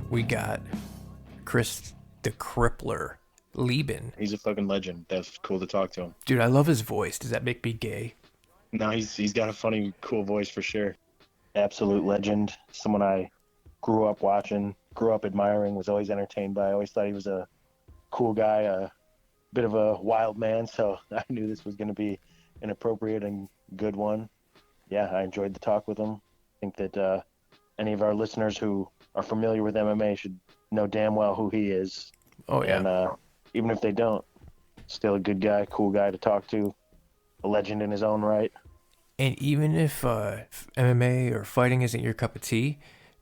we got Chris the Crippler, Leben. He's a fucking legend. That's cool to talk to him. Dude, I love his voice. Does that make me gay? No, he's got a funny, cool voice for sure. Absolute legend. Someone I grew up watching, grew up admiring, was always entertained by. I always thought he was a cool guy, a bit of a wild man. So I knew this was going to be an appropriate and good one. Yeah, I enjoyed the talk with him. I think that any of our listeners who are familiar with MMA should know damn well who he is. Oh, yeah. And even if they don't, still a good guy, cool guy to talk to, a legend in his own right. And even if MMA or fighting isn't your cup of tea,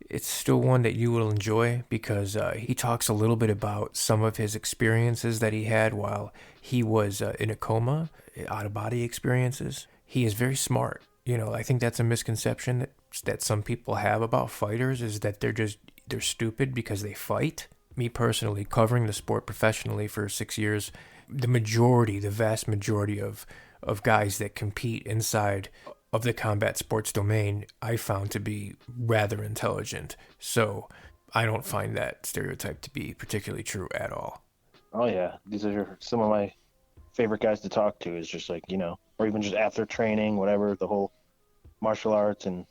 it's still one that you will enjoy because he talks a little bit about some of his experiences that he had while he was in a coma, out-of-body experiences. He is very smart. You know, I think that's a misconception that some people have about fighters is that they're stupid because they fight. Me personally, covering the sport professionally for 6 years, the vast majority of guys that compete inside of the combat sports domain, I found to be rather intelligent. So I don't find that stereotype to be particularly true at all. Oh yeah, these are some of my favorite guys to talk to. Is just like or even just after training, whatever. The whole martial arts and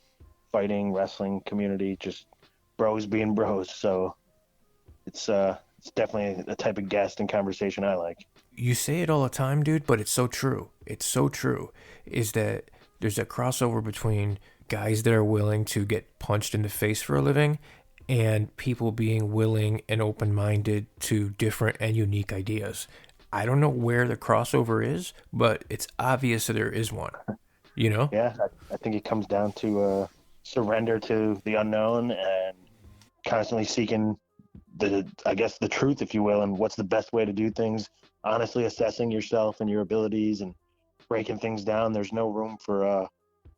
fighting, wrestling community, just bros being bros. So it's definitely the type of guest and conversation I like. You say it all the time, dude, but it's so true. It's so true. Is that there's a crossover between guys that are willing to get punched in the face for a living and people being willing and open-minded to different and unique ideas. I don't know where the crossover is, but it's obvious that there is one. You know? Yeah, I think it comes down to surrender to the unknown and constantly seeking the truth, if you will, and what's the best way to do things. Honestly assessing yourself and your abilities and breaking things down. There's no room for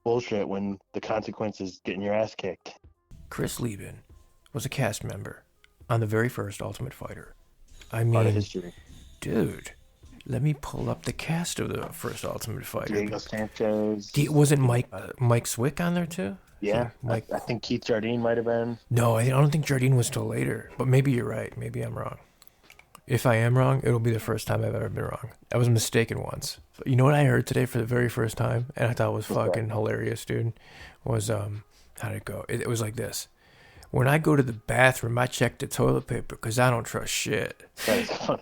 bullshit when the consequence is getting your ass kicked. Chris Leben was a cast member on the very first Ultimate Fighter. I Part of mean, history. dude, let me pull up the cast of the first Ultimate Fighter. Diego Sanchez. Wasn't Mike Swick on there too? Yeah, Mike. I think Keith Jardine might have been. No, I don't think Jardine was till later. But maybe you're right. Maybe I'm wrong. If I am wrong, it'll be the first time I've ever been wrong. I was mistaken once. You know what I heard today for the very first time, and I thought was fucking hilarious, dude? Was how'd it go? It was like this. When I go to the bathroom, I check the toilet paper because I don't trust shit. That is funny.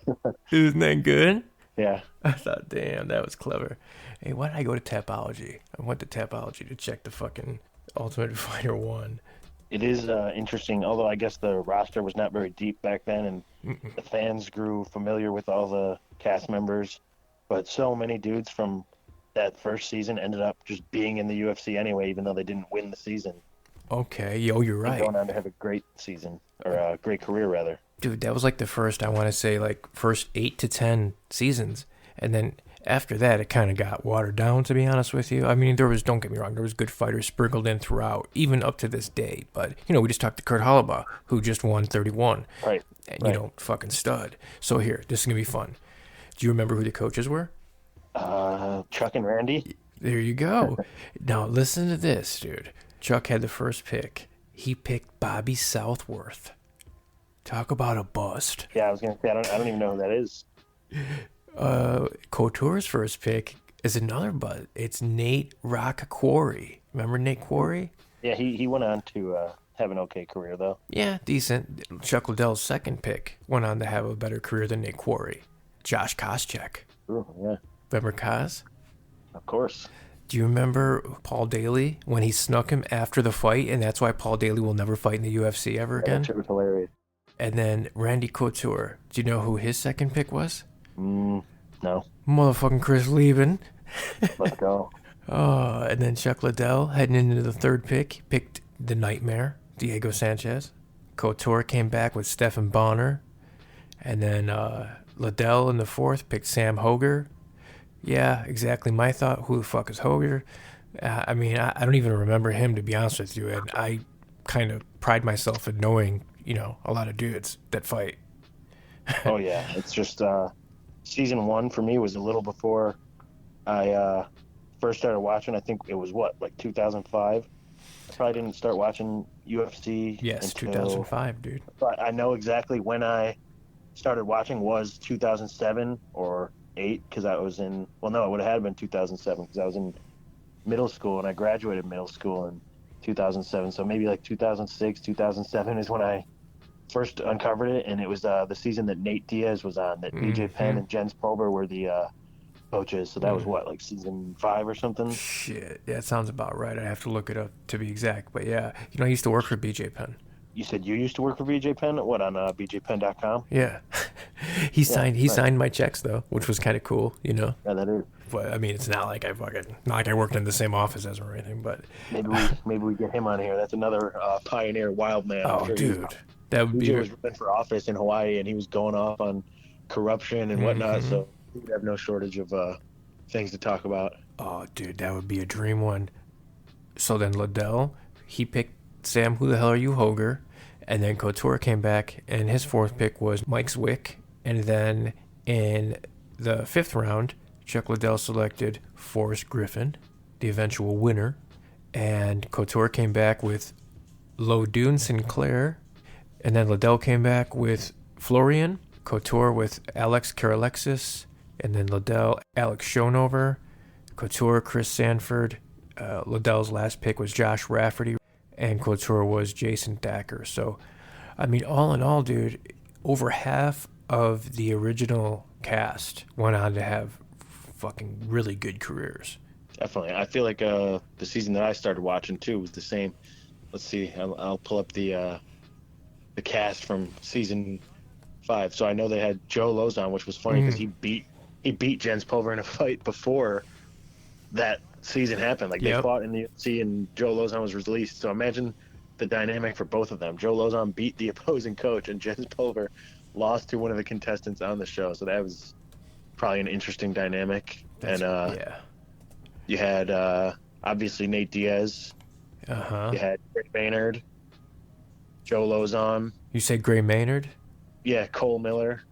Isn't that good? Yeah. I thought, damn, that was clever. Hey, why did I go to Tapology? I went to Tapology to check the fucking Ultimate Fighter 1. It is interesting, although I guess the roster was not very deep back then, and the fans grew familiar with all the cast members. But so many dudes from that first season ended up just being in the UFC anyway, even though they didn't win the season. Okay, yo, you're right. Going on to have a great season, or a great career, rather. Dude, that was like the first, I want to say, like, first 8 to 10 seasons. And then after that, it kind of got watered down, to be honest with you. I mean, don't get me wrong, there was good fighters sprinkled in throughout, even up to this day. But, we just talked to Kurt Hollabaugh, who just won 31. Right. And, fucking stud. So here, this is going to be fun. Do you remember who the coaches were? Chuck and Randy. There you go. Now, listen to this, dude. Chuck had the first pick. He picked Bobby Southworth. Talk about a bust. Yeah, I was gonna say I don't even know who that is. Couture's first pick is another bust. It's Nate Rock Quarry. Remember Nate Quarry? Yeah, he went on to have an okay career though. Yeah, decent. Chuck Liddell's second pick went on to have a better career than Nate Quarry. Josh Koscheck. Ooh, yeah. Remember Koz? Of course. Do you remember Paul Daly when he snuck him after the fight, and that's why Paul Daly will never fight in the UFC ever again? That was hilarious. And then Randy Couture. Do you know who his second pick was? No. Motherfucking Chris Leben. Let's go. Oh, and then Chuck Liddell heading into the third pick picked the Nightmare, Diego Sanchez. Couture came back with Stephan Bonner. And then Liddell in the fourth picked Sam Hoger. Yeah, exactly my thought. Who the fuck is Hoger? I mean, I don't even remember him, to be honest with you. And I kind of pride myself in knowing, a lot of dudes that fight. Oh, yeah. It's just season 1 for me was a little before I first started watching. I think it was, like 2005? probably didn't start watching UFC Yes, until, 2005, dude. but I know exactly when I started watching was 2007 or 8 because I was in, well, no, it would have been 2007 because I was in middle school and I graduated middle school in 2007. So maybe like 2006, 2007 is when I first uncovered it. And it was the season that Nate Diaz was on, that BJ Penn and Jens Pulver were the coaches. So that was what, like season 5 or something? Shit, yeah, it sounds about right. I have to look it up to be exact. But yeah, he used to work for BJ Penn. You said you used to work for BJ Penn? What, on bjpenn.com? Yeah. Yeah, he nice. signed my checks though, which was kind of cool, Yeah, that is. But I mean, it's not like I worked in the same office as him or anything, but Maybe we get him on here. That's another pioneer, wild man. I'm oh, sure dude, that would BJ be was running for office in Hawaii, and he was going off on corruption and whatnot. So we would have no shortage of things to talk about. oh, dude, that would be a dream one. So then Liddell, he picked Sam, who the hell are you, Hoger? And then Couture came back, and his fourth pick was Mike Zwick. And then in the 5th round, Chuck Liddell selected Forrest Griffin, the eventual winner. And Couture came back with Lodoon Sinclair. And then Liddell came back with Florian, Couture with Alex Karalexis, and then Liddell, Alex Schonover, Couture, Chris Sanford. Liddell's last pick was Josh Rafferty, and Couture was Jason Thacker. So, I mean, all in all, dude, over half of the original cast went on to have fucking really good careers. Definitely. I feel like the season that I started watching too was the same. Let's see. I'll pull up the cast from season 5. So I know they had Joe Lozon, which was funny because he beat Jens Pulver in a fight before that season happened. Like they fought in the UFC and Joe Lozon was released. So imagine the dynamic for both of them. Joe Lozon beat the opposing coach, and Jens Pulver lost to one of the contestants on the show. So that was probably an interesting dynamic. You had obviously Nate Diaz. You had Gray Maynard, Joe Lozon. You said Gray Maynard? Yeah, Cole Miller,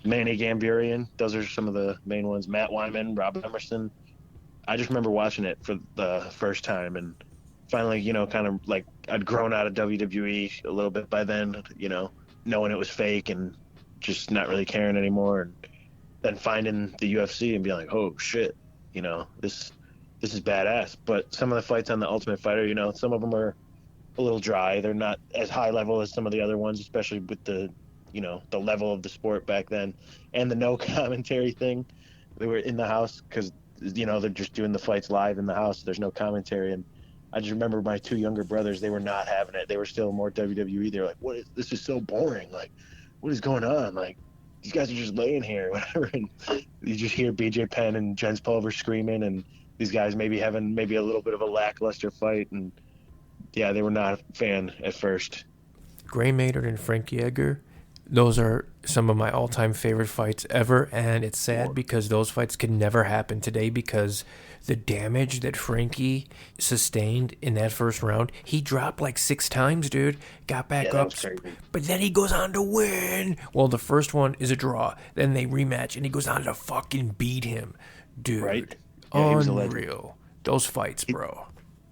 Manny Gamburian. Those are some of the main ones. Matt Wyman, Rob Emerson. I just remember watching it for the first time and finally, kind of like I'd grown out of WWE a little bit by then, knowing it was fake and just not really caring anymore. And then finding the UFC and being like, oh shit, this is badass. But some of the fights on the Ultimate Fighter, some of them are a little dry. They're not as high level as some of the other ones, especially with the level of the sport back then and the no commentary thing. They were in the house because they're just doing the fights live in the house. There's no commentary. And I just remember my 2 younger brothers, they were not having it. They were still more WWE. They were like, this is so boring. Like, what is going on? Like, these guys are just laying here, whatever. And you just hear BJ Penn and Jens Pulver screaming, and these guys maybe having a little bit of a lackluster fight. And yeah, they were not a fan at first. Gray Maynard and Frank Yeager, those are some of my all-time favorite fights ever, and it's sad because those fights could never happen today because the damage that Frankie sustained in that first round, he dropped like 6 times, dude, got back up, but then he goes on to win. Well, the first one is a draw, then they rematch, and he goes on to fucking beat him, dude. Right? Yeah, unreal. Those fights, bro.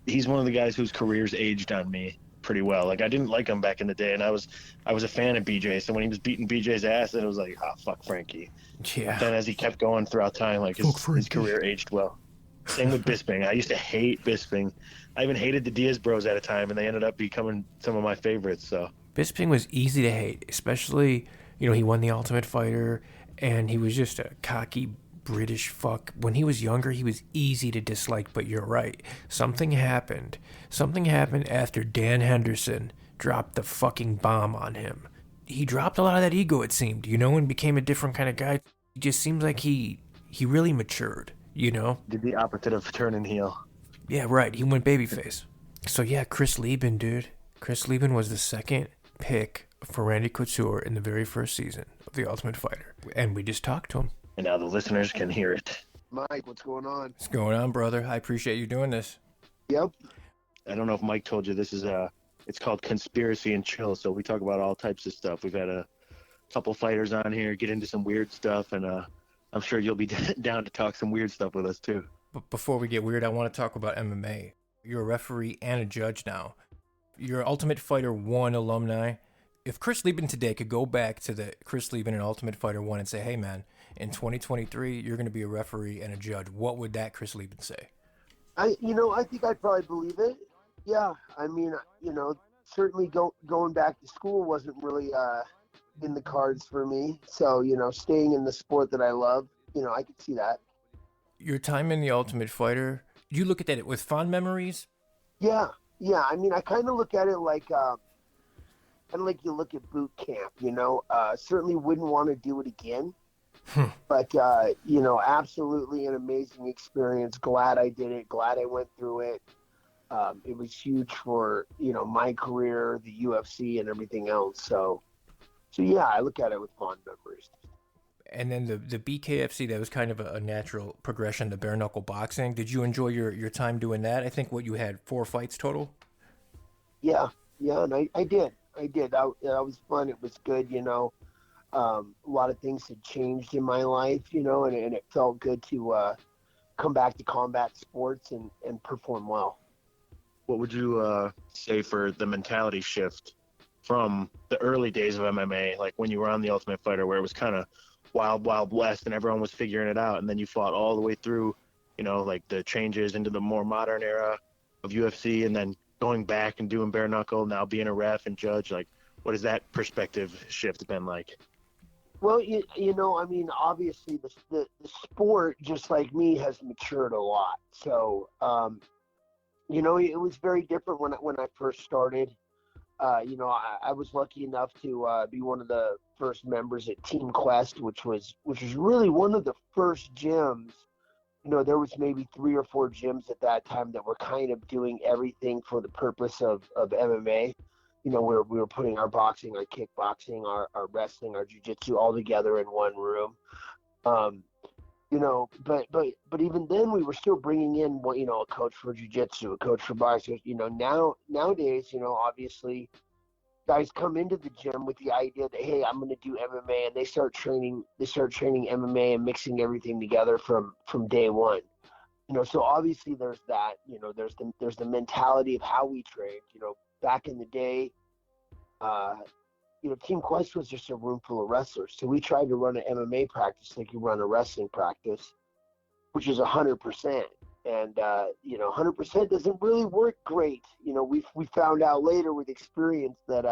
He's one of the guys whose career's aged on me pretty well. Like, I didn't like him back in the day, and I was a fan of BJ. So when he was beating BJ's ass, then it was like, fuck Frankie. Yeah. Then as he kept going throughout time, like his career aged well. Same with Bisping. I used to hate Bisping. I even hated the Diaz Bros at a time, and they ended up becoming some of my favorites. So Bisping was easy to hate, especially he won the Ultimate Fighter, and he was just a cocky British fuck. When he was younger, he was easy to dislike, but you're right. Something happened. Something happened after Dan Henderson dropped the fucking bomb on him. He dropped a lot of that ego, it seemed, and became a different kind of guy. It just seems like he really matured, Did the opposite of turning heel. Yeah, right. He went babyface. So yeah, Chris Leben, dude. Chris Leben was the second pick for Randy Couture in the very first season of The Ultimate Fighter. And we just talked to him. And now the listeners can hear it. Mike, what's going on? What's going on, brother? I appreciate you doing this. Yep. I don't know if Mike told you, this is it's called Conspiracy and Chill. So we talk about all types of stuff. We've had a couple fighters on here, get into some weird stuff, and I'm sure you'll be down to talk some weird stuff with us too. But before we get weird, I want to talk about MMA. you're a referee and a judge now. You're Ultimate Fighter 1 alumni. If Chris Leben today could go back to the Chris Leben in Ultimate Fighter 1 and say, hey man, in 2023, you're going to be a referee and a judge, what would that Chris Leben say? I think I'd probably believe it. Yeah, I mean, certainly going back to school wasn't really in the cards for me. So, staying in the sport that I love, I could see that. Your time in the Ultimate Fighter, do you look at that with fond memories? Yeah. I mean, I kind of look at it like you look at boot camp. Certainly wouldn't want to do it again. But, absolutely an amazing experience. Glad I did it. Glad I went through it. It was huge for, my career, the UFC, and everything else. So yeah, I look at it with fond memories. And then the BKFC, that was kind of a natural progression to bare knuckle boxing. Did you enjoy your time doing that? I think you had 4 fights total? Yeah, and I did. That was fun. It was good, a lot of things had changed in my life, and it felt good to come back to combat sports and perform well. What would you say for the mentality shift from the early days of MMA, like when you were on the Ultimate Fighter, where it was kind of wild west and everyone was figuring it out, and then you fought all the way through, like the changes into the more modern era of UFC, and then going back and doing bare knuckle, now being a ref and judge? Like, what has that perspective shift been like? Well, I mean, obviously the sport, just like me, has matured a lot. So, it was very different when I first started. I was lucky enough to be one of the first members at Team Quest, which was really one of the first gyms. There was maybe 3 or 4 gyms at that time that were kind of doing everything for the purpose of MMA. We were putting our boxing, our kickboxing, our wrestling, our jiu-jitsu all together in one room. But even then we were still bringing in, a coach for jiu-jitsu, a coach for boxing. Nowadays, obviously guys come into the gym with the idea that, hey, I'm going to do MMA, and they start training MMA and mixing everything together from day one. So obviously there's that, there's the mentality of how we trained. Back in the day, Team Quest was just a room full of wrestlers. So we tried to run an MMA practice like you run a wrestling practice, which is 100%. And, 100% doesn't really work great. We found out later with experience that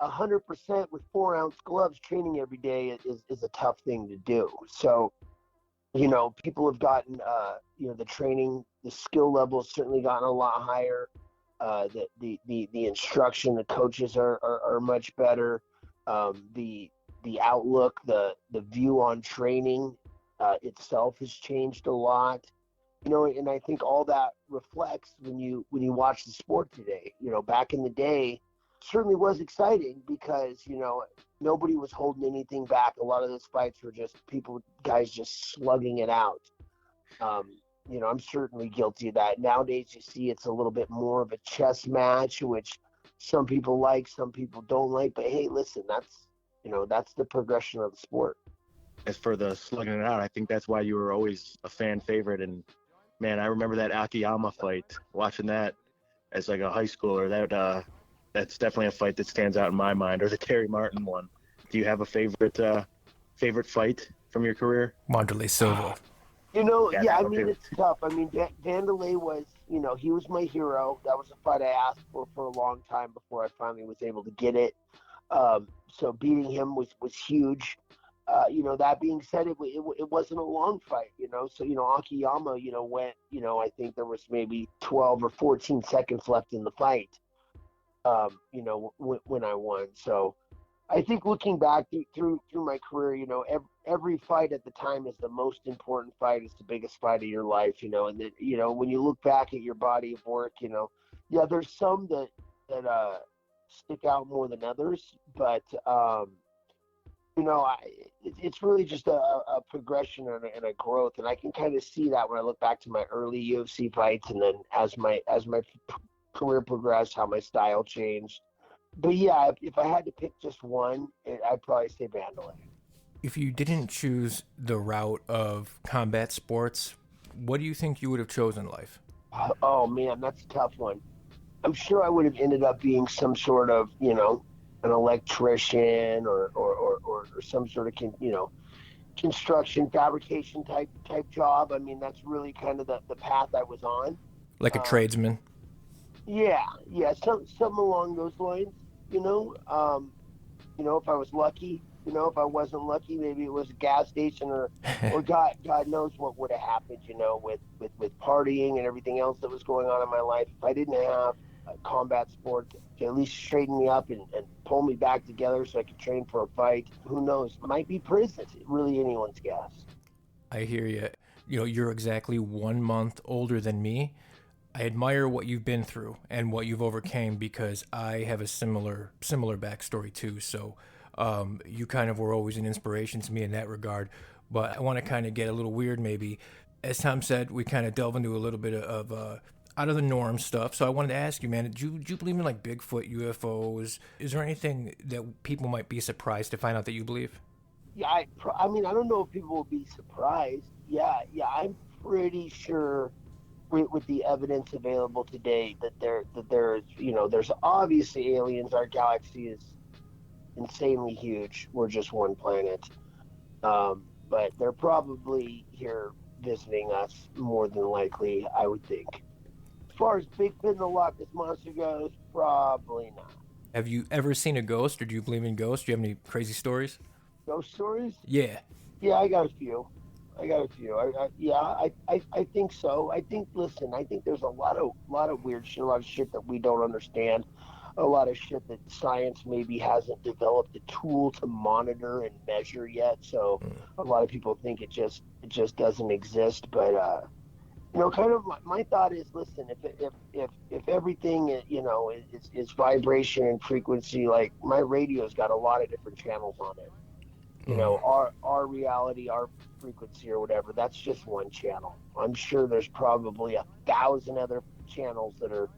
100% with 4-ounce gloves training every day is a tough thing to do. So, people have gotten, the training, the skill level has certainly gotten a lot higher. The instruction, the coaches are much better. The outlook, the view on training itself has changed a lot. And I think all that reflects when you watch the sport today. Back in the day, certainly was exciting because nobody was holding anything back. A lot of those fights were just guys just slugging it out. I'm certainly guilty of that. Nowadays, you see it's a little bit more of a chess match, which some people like, some people don't like. But hey, listen, that's the progression of the sport. As for the slugging it out, I think that's why you were always a fan favorite. And man, I remember that Akiyama fight, watching that as like a high schooler. That's definitely a fight that stands out in my mind, or the Terry Martin one. Do you have a favorite fight from your career? Wanderlei Silva. I mean, it's tough. I mean, Wanderlei was, he was my hero. That was a fight I asked for a long time before I finally was able to get it. So beating him was huge. That being said, it wasn't a long fight, So, Akiyama, went, I think there was maybe 12 or 14 seconds left in the fight, when I won. So I think looking back through my career, every fight at the time is the most important fight. It's the biggest fight of your life, and then, when you look back at your body of work, there's some that stick out more than others, but, it's really just a progression and a growth, and I can kind of see that when I look back to my early UFC fights, and then as my career progressed, how my style changed. But yeah, if I had to pick just one, I'd probably say Wanderlei. If you didn't choose the route of combat sports, what do you think you would have chosen in life? Oh man, that's a tough one. I'm sure I would have ended up being some sort of, an electrician or some sort of, construction fabrication type job. I mean, that's really kind of the path I was on. Like a Um, tradesman. yeah, something along those lines. You know, um, if I was lucky, if I wasn't lucky, maybe it was a gas station or God knows what would have happened, with partying and everything else that was going on in my life. If I didn't have a combat sport to at least straighten me up and pull me back together so I could train for a fight, who knows? Might be prison. Really anyone's guess. I hear you. You know, you're exactly 1 month older than me. I admire what you've been through and what you've overcame because I have a similar backstory too. So you kind of were always an inspiration to me in that regard. But I want to kind of get a little weird, maybe. As Tom said, we kind of delve into a little bit of out of the norm stuff. So I wanted to ask you, man, do you believe in like Bigfoot, UFOs? Is there anything that people might be surprised to find out that you believe? Yeah, I mean, I don't know if people will be surprised. Yeah, I'm pretty sure with the evidence available today that there's there's obviously aliens. Our galaxy is insanely huge. We're just one planet, but they're probably here visiting us more than likely. I would think. As far as Bigfoot and the Loch Ness monster goes, probably not. Have you ever seen a ghost, or do you believe in ghosts? Do you have any crazy stories? Ghost stories? Yeah. Yeah, I got a few. I got a few. Yeah, I think so. Listen, I think there's a lot of weird shit, a lot of shit that we don't understand, a lot of shit that science maybe hasn't developed a tool to monitor and measure yet. So a lot of people think it just doesn't exist. But kind of my thought is, listen, if everything is vibration and frequency, like my radio's got a lot of different channels on it. Our reality, our frequency or whatever, that's just one channel. I'm sure there's probably 1,000 other channels that are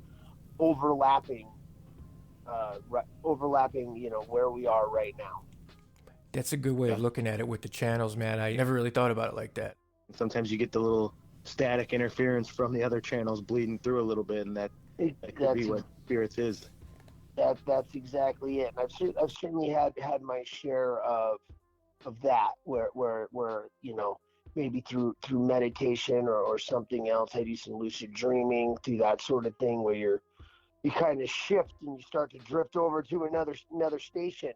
overlapping, overlapping, where we are right now. That's a good way of Yeah. looking at it with the channels, man. I never really thought about it like that. Sometimes you get the little static interference from the other channels bleeding through a little bit, and that could be That's what spirits is. that's exactly it. And I've certainly had my share of that, where maybe through meditation or something else. I do some lucid dreaming, through that sort of thing, where you kind of shift and you start to drift over to another station,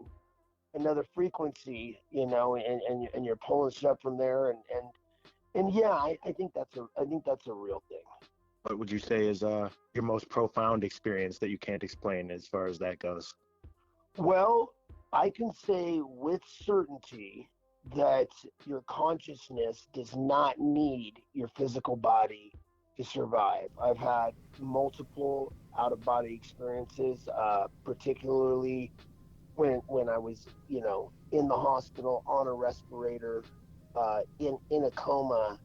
another frequency, and you're pulling stuff from there, and yeah, I think that's a real thing. What would you say is your most profound experience that you can't explain as far as that goes? Well, I can say with certainty that your consciousness does not need your physical body to survive. I've had multiple out of body experiences, particularly when I was, in the hospital on a respirator, in a coma,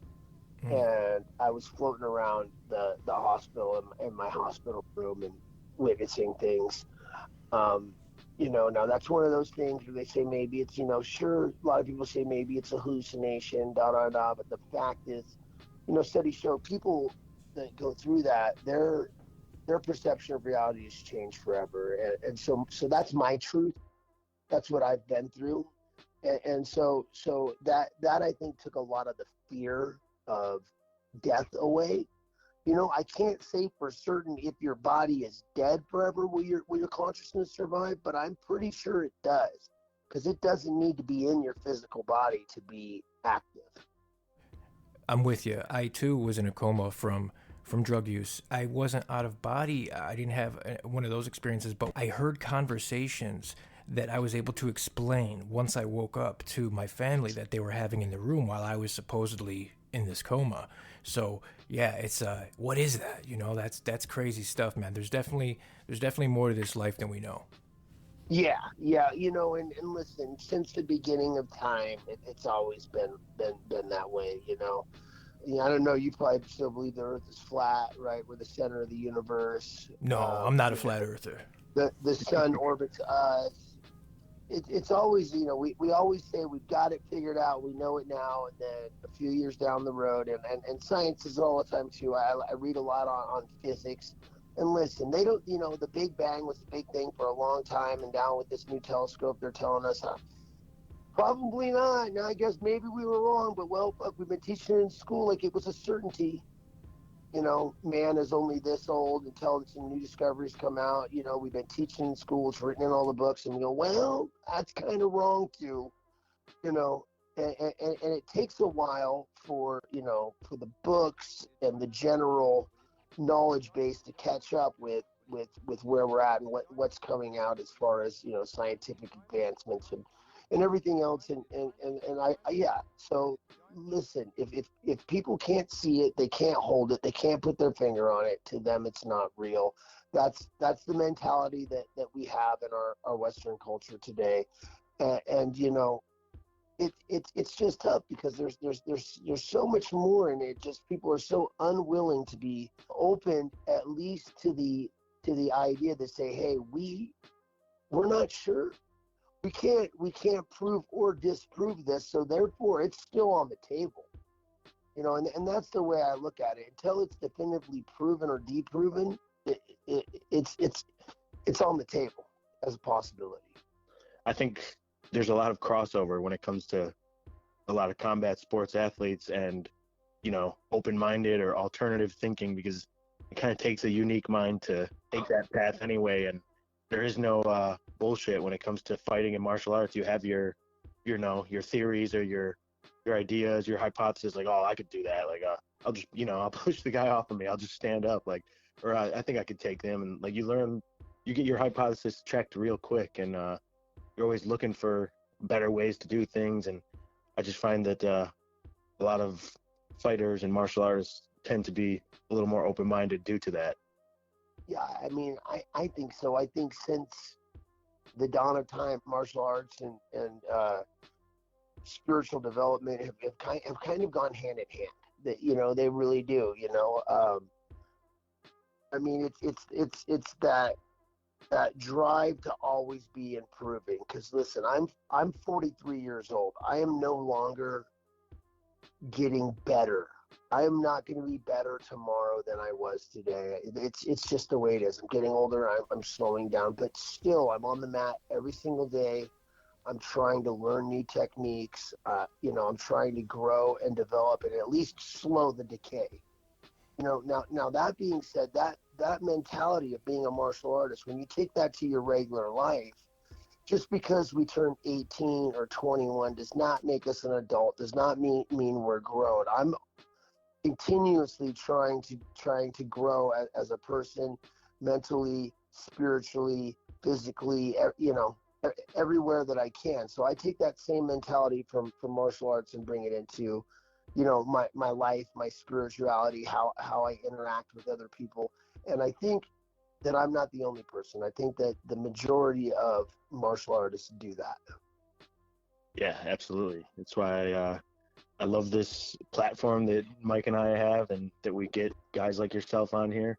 and I was floating around the hospital in my hospital room and witnessing things. Now that's one of those things where they say maybe it's, sure, a lot of people say maybe it's a hallucination, da da da. But the fact is, studies show people that go through that, their perception of reality has changed forever. And so that's my truth. That's what I've been through. And so that I think took a lot of the fear of death away. I can't say for certain if your body is dead forever, will your consciousness survive, but I'm pretty sure it does, because it doesn't need to be in your physical body to be active. I'm with you. I too was in a coma from drug use. I wasn't out of body. I didn't have one of those experiences, but I heard conversations that I was able to explain once I woke up to my family that they were having in the room while I was supposedly in this coma. So yeah, it's what is that? That's crazy stuff, man. There's definitely more to this life than we know. Yeah, and listen, since the beginning of time, it's always been that way. Yeah, I don't know. You probably still believe the Earth is flat, right? We're the center of the universe. No, I'm not a flat earther. The sun orbits us. it's always, we always say we've got it figured out, we know it now, and then a few years down the road, and science is all the time too. I read a lot on physics, and listen, they don't, the Big Bang was the big thing for a long time, and now with this new telescope, they're telling us, probably not. Now I guess maybe we were wrong, but well, we've been teaching it in school like it was a certainty. Man is only this old until some new discoveries come out. We've been teaching in school, it's written in all the books, and we go, well, that's kind of wrong too. And it takes a while for the books and the general knowledge base to catch up with where we're at and what's coming out as far as scientific advancements and everything else. And I yeah. So listen, if people can't see it, they can't hold it, they can't put their finger on it, to them it's not real. That's the mentality that we have in our Western culture today. And it's just tough because there's so much more in it. Just people are so unwilling to be open at least to the idea to say, hey, we're not sure. We can't prove or disprove this, so therefore it's still on the table. And that's the way I look at it. Until it's definitively proven or deproven, it's on the table as a possibility. I think there's a lot of crossover when it comes to a lot of combat sports athletes and, open-minded or alternative thinking, because it kind of takes a unique mind to take that path anyway. And there is no bullshit when it comes to fighting and martial arts. You have your theories or your ideas, your hypothesis, like, oh, I could do that. Like, I'll just, I'll push the guy off of me. I'll just stand up, like, or I think I could take them. And like, you get your hypothesis checked real quick, and you're always looking for better ways to do things. And I just find that a lot of fighters and martial artists tend to be a little more open-minded due to that. Yeah, I mean, I think so. I think since the dawn of time, martial arts and spiritual development have kind of gone hand in hand. That they really do. I mean, it's that drive to always be improving. Because listen, I'm 43 years old. I am no longer getting better. I am not going to be better tomorrow than I was today. It's just the way it is. I'm getting older. I'm slowing down, but still, I'm on the mat every single day. I'm trying to learn new techniques. I'm trying to grow and develop and at least slow the decay. Now that being said, that mentality of being a martial artist, when you take that to your regular life, just because we turn 18 or 21 does not make us an adult, does not mean we're grown. I'm continuously trying to grow as a person, mentally, spiritually, physically, everywhere that I can. So I take that same mentality from martial arts and bring it into, my life, my spirituality, how I interact with other people. And I think that I'm not the only person. I think that the majority of martial artists do that. Yeah, absolutely. That's why I love this platform that Mike and I have, and that we get guys like yourself on here.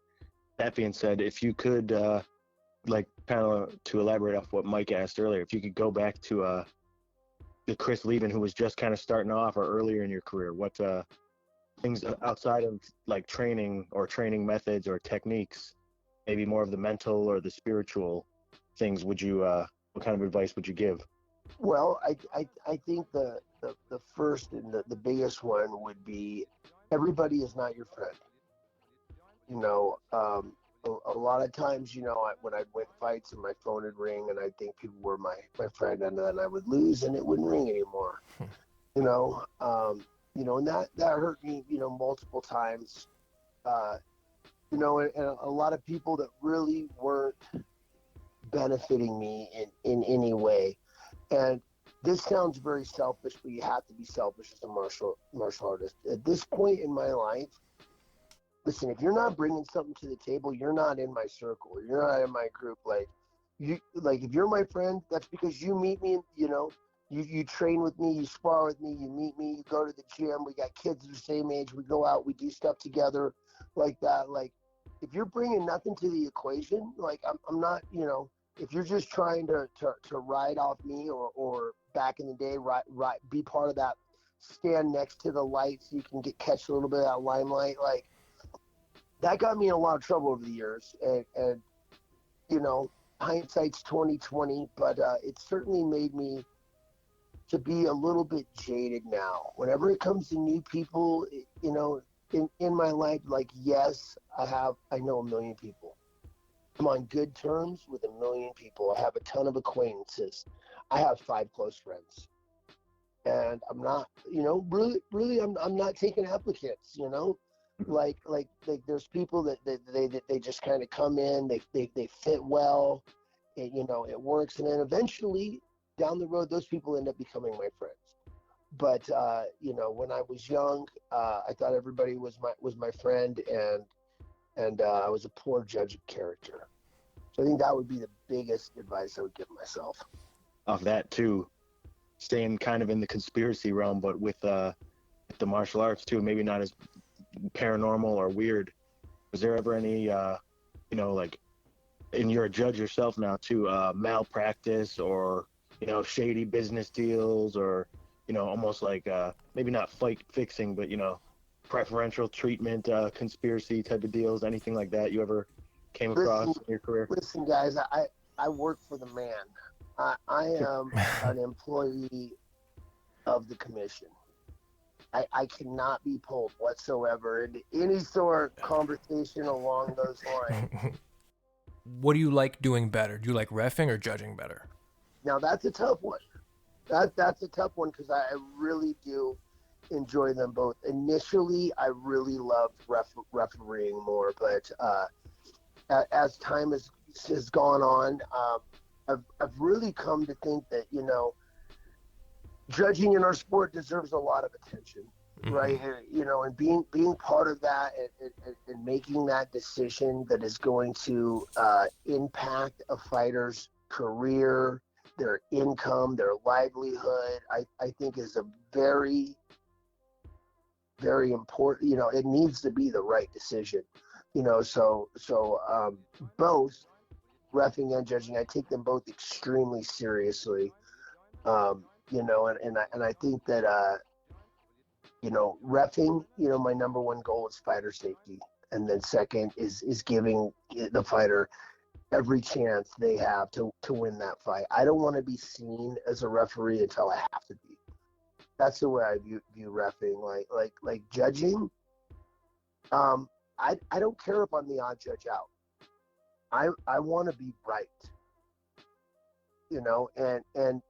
That being said, if you could, kind of to elaborate off what Mike asked earlier, if you could go back to the Chris Leben who was just kind of starting off or earlier in your career, what things outside of like training or training methods or techniques, maybe more of the mental or the spiritual things, would you what kind of advice would you give? Well, I think the first and the biggest one would be, everybody is not your friend. A lot of times, when I'd win fights and my phone would ring and I'd think people were my friend, and then I would lose and it wouldn't ring anymore. And that hurt me, multiple times. And a lot of people that really weren't benefiting me in any way. And this sounds very selfish, but you have to be selfish as a martial artist. At this point in my life, listen, if you're not bringing something to the table, you're not in my circle. You're not in my group. If you're my friend, that's because you meet me, you train with me, you spar with me, you meet me, you go to the gym. We got kids the same age. We go out, we do stuff together like that. Like, if you're bringing nothing to the equation, like I'm not, if you're just trying to ride off me, or back in the day, be part of that, stand next to the light so you can catch a little bit of that limelight, like that got me in a lot of trouble over the years. And you know, hindsight's 20/20, but it certainly made me to be a little bit jaded now. Whenever it comes to new people, you know, in my life, like, yes, I know a million people. I'm on good terms with a million people. I have a ton of acquaintances. I have 5 close friends. And I'm not, you know, really, I'm not taking applicants, you know? Like there's people that they just kind of come in, they fit well, you know, it works. And then eventually down the road, those people end up becoming my friends. But you know, when I was young, I thought everybody was my friend, and I was a poor judge of character. So I think that would be the biggest advice I would give myself. Off that too, staying kind of in the conspiracy realm, but with the martial arts too, maybe not as paranormal or weird. Was there ever any, you know, like, and you're a judge yourself now too, malpractice or, you know, shady business deals, or, you know, almost like maybe not fight fixing, but, you know, preferential treatment, conspiracy type of deals, anything like that you ever came across in your career? Listen, guys, I work for the man. I am an employee of the commission. I cannot be pulled whatsoever into any sort of conversation along those lines. What do you like doing better? Do you like reffing or judging better? Now, that's a tough one. That's a tough one, because I really do enjoy them both. Initially, I really loved refereeing more, but as time has gone on, I've really come to think that, you know, judging in our sport deserves a lot of attention, right? You know, and being part of that and making that decision that is going to impact a fighter's career, their income, their livelihood, I think is a very, very important, you know, it needs to be the right decision, you know, so both reffing and judging, I take them both extremely seriously. You know, and I think that, you know, reffing, you know, my number one goal is fighter safety. And then second is giving the fighter every chance they have to win that fight. I don't want to be seen as a referee until I have to be. That's the way I view reffing. Like judging, I don't care if I'm the odd judge out. I want to be right. You know, and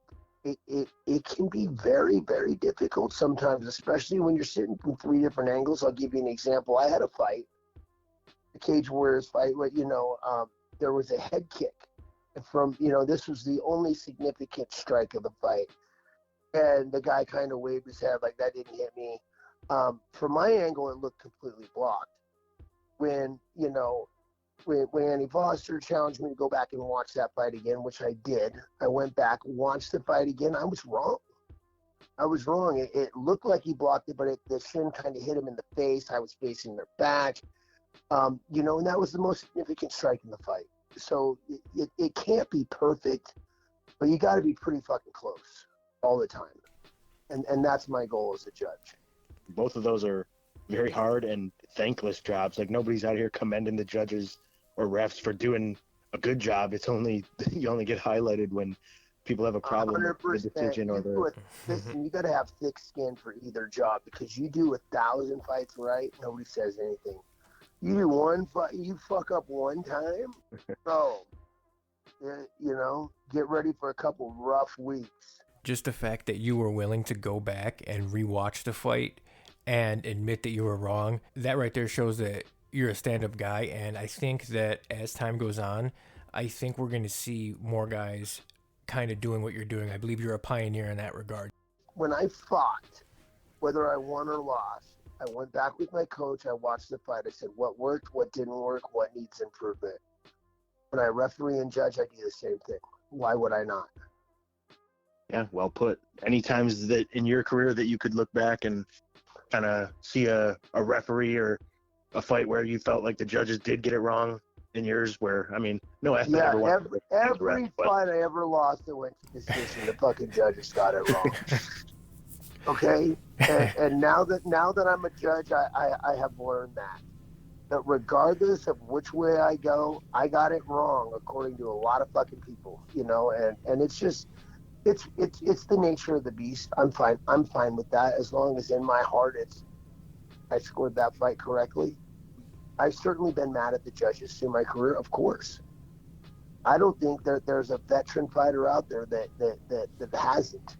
it can be very, very difficult sometimes, especially when you're sitting from 3 different angles. I'll give you an example. I had a fight, the Cage Warriors fight, where, you know, there was a head kick from, you know, this was the only significant strike of the fight. And the guy kind of waved his head like, that didn't hit me. From my angle, it looked completely blocked. When, you know, when Andy Foster challenged me to go back and watch that fight again, which I did, I went back, watched the fight again. I was wrong. It looked like he blocked it, but the shin kind of hit him in the face. I was facing their back, you know, and that was the most significant strike in the fight. So it can't be perfect, but you got to be pretty fucking close all the time. And that's my goal as a judge. Both of those are very hard and thankless jobs. Like, nobody's out here commending the judges or refs for doing a good job. It's only, you only get highlighted when people have a problem 100%. with the decision or the... Listen, you got to have thick skin for either job, because you do 1,000 fights right, nobody says anything. You do one fight, you fuck up one time, oh, you know, get ready for a couple rough weeks. Just the fact that you were willing to go back and rewatch the fight and admit that you were wrong, that right there shows that you're a stand-up guy. And I think that as time goes on, I think we're going to see more guys kind of doing what you're doing. I believe you're a pioneer in that regard. When I fought, whether I won or lost, I went back with my coach, I watched the fight, I said what worked, what didn't work, what needs improvement. When I referee and judge, I do the same thing. Why would I not? Yeah, well put. Any times that in your career that you could look back and kind of see a referee or a fight where you felt like the judges did get it wrong, in yours where, I mean, no athlete Yeah, ever wants to every fight I ever lost, I went to decision. The fucking judges got it wrong. Okay, and now that I'm a judge, I have learned that regardless of which way I go, I got it wrong according to a lot of fucking people, and it's just it's the nature of the beast. I'm fine with that as long as in my heart I scored that fight correctly. I've certainly been mad at the judges through my career, of course. I don't think that there's a veteran fighter out there that hasn't,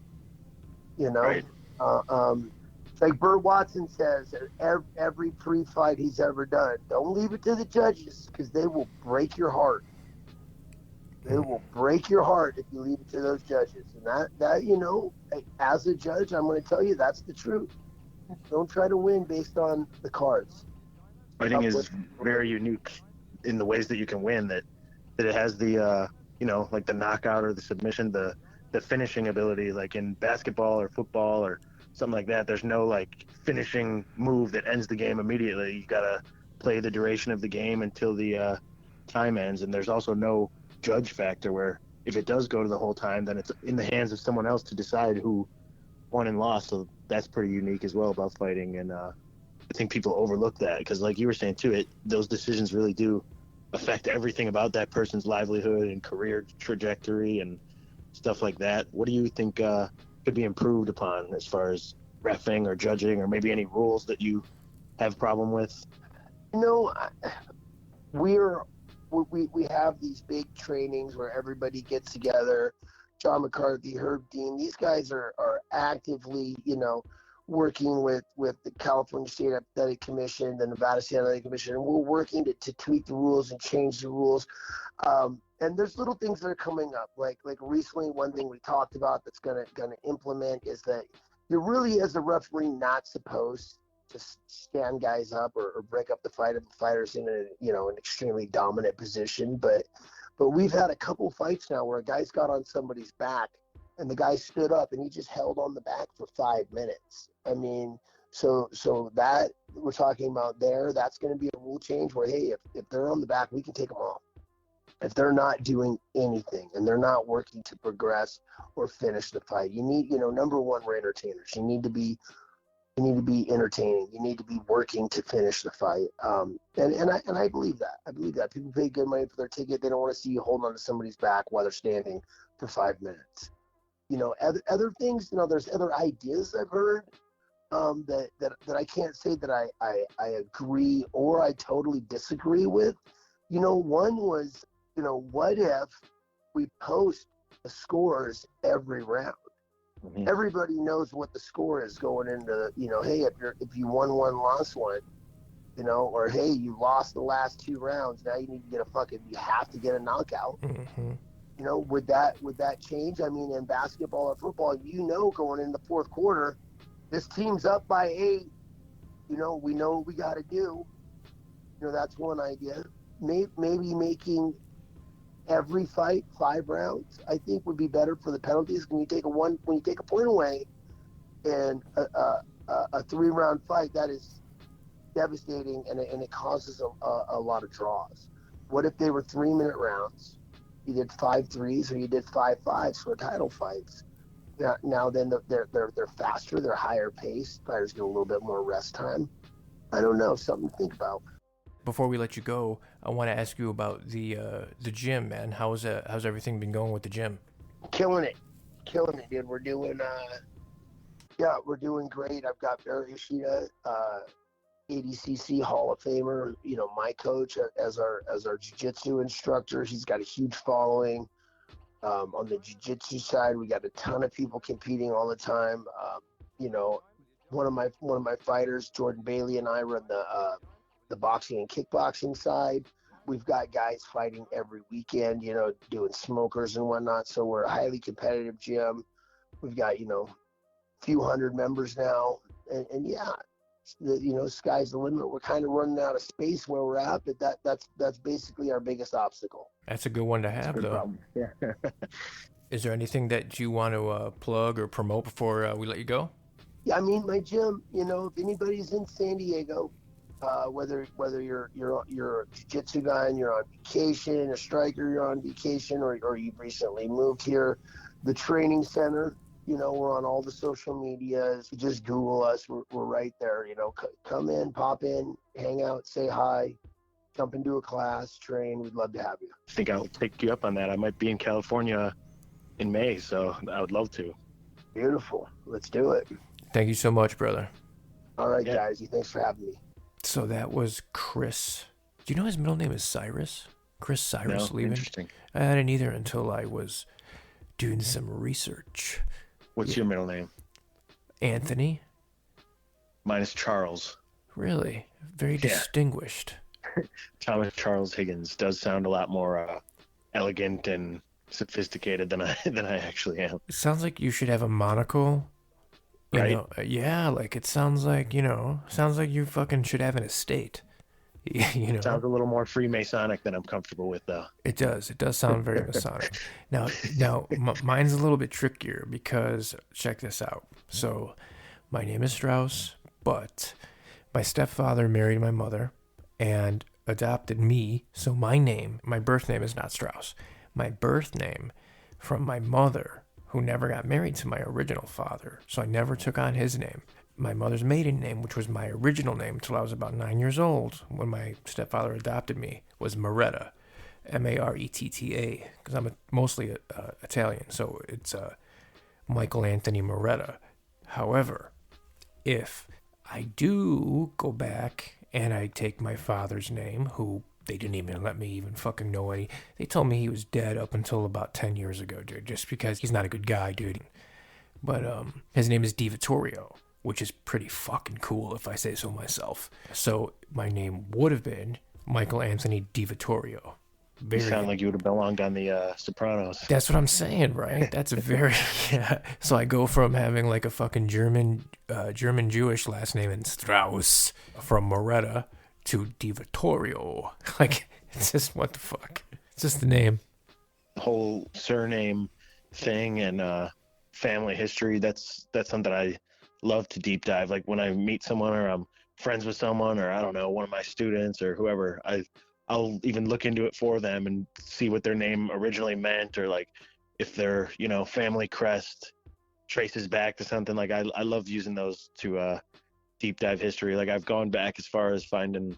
Right. Like Burt Watson says, every pre-fight he's ever done, don't leave it to the judges because they will break your heart. They will break your heart if you leave it to those judges. And that as a judge, I'm going to tell you that's the truth. Don't try to win based on the cards. Fighting is very unique in the ways that you can win, that it has the like the knockout or the submission, the finishing ability, like in basketball or football or something like that. There's no like finishing move that ends the game immediately. You gotta play the duration of the game until the time ends, and there's also no judge factor where if it does go to the whole time, then it's in the hands of someone else to decide who won and lost. So that's pretty unique as well about fighting, and I think people overlook that because, like you were saying too, those decisions really do affect everything about that person's livelihood and career trajectory and stuff like that. What do you think could be improved upon as far as reffing or judging, or maybe any rules that you have a problem with? We have these big trainings where everybody gets together. John McCarthy, Herb Dean, these guys are actively, working with the California State Athletic Commission, the Nevada State Athletic Commission, and we're working to tweak the rules and change the rules. And there's little things that are coming up. Like recently, one thing we talked about that's gonna implement is that you're really, as a referee, not supposed to stand guys up or break up the fight if the fighter's in an extremely dominant position. But we've had a couple fights now where a guy's got on somebody's back and the guy stood up and he just held on the back for 5 minutes. I mean, so that we're talking about there, that's going to be a rule change where, hey, if they're on the back, we can take them off. If they're not doing anything and they're not working to progress or finish the fight, you need, number one, we're entertainers. You need to be entertaining. You need to be working to finish the fight. And I believe that. I believe that. People pay good money for their ticket. They don't want to see you holding on to somebody's back while they're standing for 5 minutes. Other things, there's other ideas I've heard that I can't say that I agree or I totally disagree with. One was, what if we post the scores every round? Mm-hmm. Everybody knows what the score is going into, hey, if you won one, lost one, or hey, you lost the last 2 rounds, now you need to you have to get a knockout. Mm-hmm. Would that change? I mean, in basketball or football, going in the fourth quarter, this team's up by 8. We know what we got to do. That's one idea. Maybe making every fight 5 rounds, I think, would be better for the penalties. When you take a point away in a 3-round fight, that is devastating, and it causes a lot of draws. What if they were 3-minute rounds? You did 5 threes or you did 5 fives for title fights. Now then they're faster, they're higher paced. Fighters get a little bit more rest time. I don't know, something to think about. Before we let you go, I want to ask you about the gym, man. How's everything been going with the gym? Killing it, dude. We're doing great. I've got Barry Ishida, ADCC Hall of Famer, my coach as our jiu-jitsu instructor. He's got a huge following. On the jiu-jitsu side, we got a ton of people competing all the time. One of my fighters, Jordan Bailey, and I run the boxing and kickboxing side. We've got guys fighting every weekend, doing smokers and whatnot. So we're a highly competitive gym. We've got, few hundred members now. And yeah, sky's the limit. We're kind of running out of space where we're at, but that's basically our biggest obstacle. That's a good one to have, though. Yeah. Is there anything that you want to plug or promote before we let you go? Yeah, I mean, my gym, if anybody's in San Diego, Whether you're a jiu-jitsu guy and you're on vacation, a striker, you're on vacation, or you've recently moved here, the training center, we're on all the social medias. Just Google us. We're right there. Come in, pop in, hang out, say hi, jump into a class, train. We'd love to have you. I think I'll take you up on that. I might be in California in May, so I would love to. Beautiful. Let's do it. Thank you so much, brother. All right, guys. Thanks for having me. So that was Chris. Do you know his middle name is Cyrus? Chris Cyrus Leben? Interesting. I didn't either until I was doing some research. What's your middle name? Anthony. Mine is Charles. Really? Very distinguished. Thomas Charles Higgins does sound a lot more elegant and sophisticated than I actually am. It sounds like you should have a monocle. Right? Yeah, like it sounds like, sounds like you fucking should have an estate. Sounds a little more Freemasonic than I'm comfortable with, though. It does sound very Masonic. Now, mine's a little bit trickier because check this out. So, my name is Strauss, but my stepfather married my mother and adopted me. So my birth name is not Strauss. My birth name from my mother, who never got married to my original father. So I never took on his name. My mother's maiden name, which was my original name until I was about 9 years old when my stepfather adopted me, was Maretta, Maretta, because I'm mostly Italian, so it's Michael Anthony Maretta. However, if I do go back and I take my father's name, who they didn't even let me even fucking know any. They told me he was dead up until about 10 years ago, dude, just because he's not a good guy, dude. But his name is DiVittorio, which is pretty fucking cool if I say so myself. So my name would have been Michael Anthony DiVittorio. You sound like you would have belonged on the Sopranos. That's what I'm saying, right? That's a very yeah. So I go from having like a fucking German Jewish last name in Strauss from Moretta to DiVittorio. Like, it's just what the fuck? It's just the name. The whole surname thing and family history. That's something I love to deep dive. Like when I meet someone or I'm friends with someone or I don't know, one of my students or whoever, I'll even look into it for them and see what their name originally meant, or like if their family crest traces back to something. Like I love using those to deep dive history. Like I've gone back as far as finding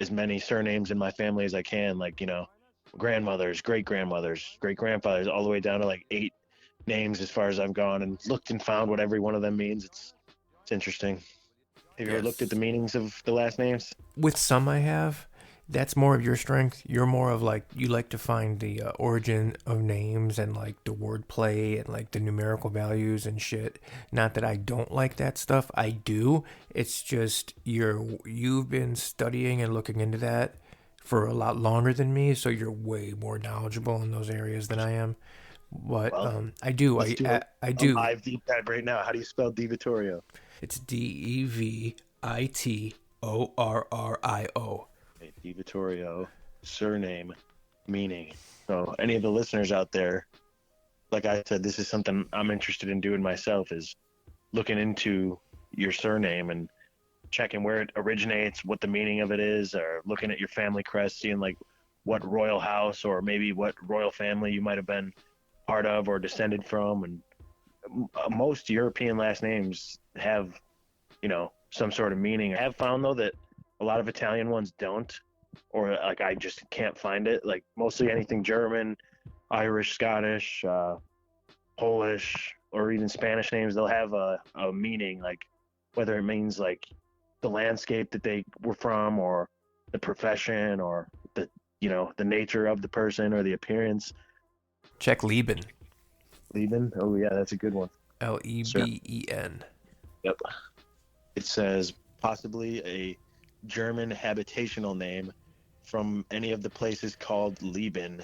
as many surnames in my family as I can, like grandmothers, great grandmothers, great grandfathers, all the way down to like 8 names as far as I've gone, and looked and found what every one of them means. It's interesting. Have you ever looked at the meanings of the last names? With some I have. That's more of your strength. You're more of like, you like to find the origin of names and like the wordplay and like the numerical values and shit. Not that I don't like that stuff. I do. It's just you've been studying and looking into that for a lot longer than me, so you're way more knowledgeable in those areas than I am. But I do. I do. Live deep dive right now. How do you spell DiVittorio? It's DeVittorio. DiVittorio, surname, meaning. So any of the listeners out there, like I said, this is something I'm interested in doing myself, is looking into your surname and checking where it originates, what the meaning of it is, or looking at your family crest, seeing like what royal house or maybe what royal family you might have been part of or descended from. And most European last names have, some sort of meaning. I have found though that a lot of Italian ones don't, or like I just can't find it. Like mostly anything German, Irish, Scottish, Polish, or even Spanish names, they'll have a meaning, like whether it means like the landscape that they were from, or the profession, or the nature of the person, or the appearance. Check Leben. Leben? Oh yeah, that's a good one. Leben. Sure. Yep. It says possibly a German habitational name from any of the places called Leben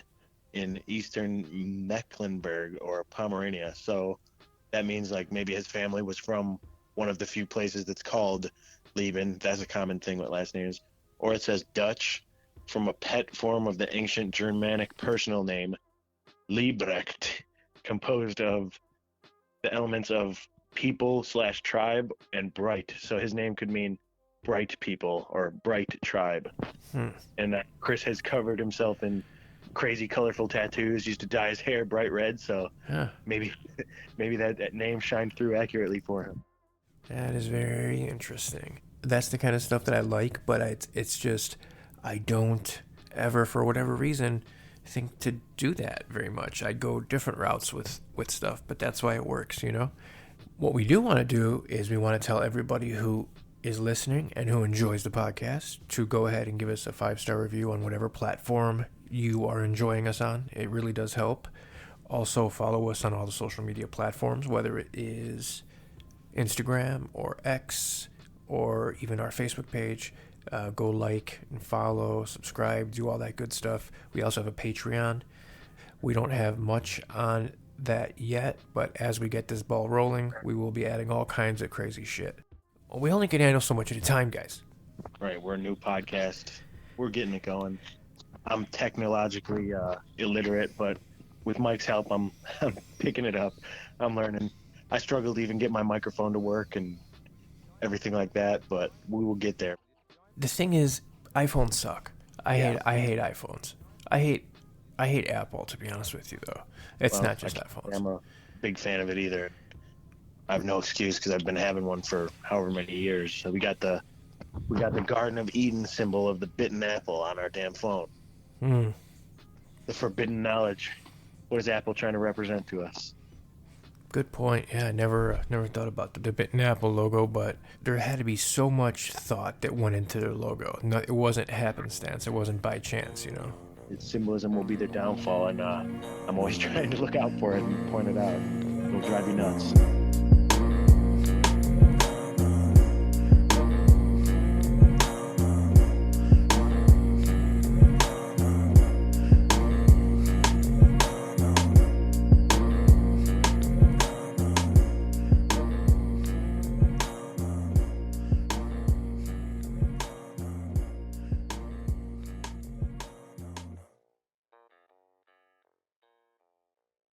in eastern Mecklenburg or Pomerania. So that means like maybe his family was from one of the few places that's called Leben. That's a common thing with last names. Or it says Dutch, from a pet form of the ancient Germanic personal name Liebrecht, composed of the elements of people / tribe and bright. So his name could mean bright people or bright tribe. And Chris has covered himself in crazy colorful tattoos, used to dye his hair bright red, so maybe that name shined through accurately for him. That is very interesting. That's the kind of stuff that I like, but it's just I don't ever, for whatever reason, think to do that very much. I go different routes with stuff, but that's why it works, you know? What we do want to do is we want to tell everybody who is listening and who enjoys the podcast to go ahead and give us a 5-star review on whatever platform you are enjoying us on. It really does help. Also, follow us on all the social media platforms, whether it is Instagram or X or even our Facebook page. Go like and follow, subscribe, do all that good stuff. We also have a Patreon. We don't have much on that yet, but as we get this ball rolling, we will be adding all kinds of crazy shit. We only can handle so much at a time, guys. Right, we're a new podcast. We're getting it going. I'm technologically illiterate, but with Mike's help, I'm picking it up. I'm learning. I struggle to even get my microphone to work and everything like that, but we will get there. The thing is, iPhones suck. I hate iPhones. I hate Apple, to be honest with you, though. It's not just iPhones. I'm a big fan of it either. I have no excuse because I've been having one for however many years. So we got the Garden of Eden symbol of the bitten apple on our damn phone. The forbidden knowledge. What is Apple trying to represent to us? Good point. Yeah, I never thought about the bitten apple logo, but there had to be so much thought that went into their logo. No, it wasn't happenstance. It wasn't by chance, you know. Its symbolism will be their downfall, and I'm always trying to look out for it and point it out. It'll drive you nuts.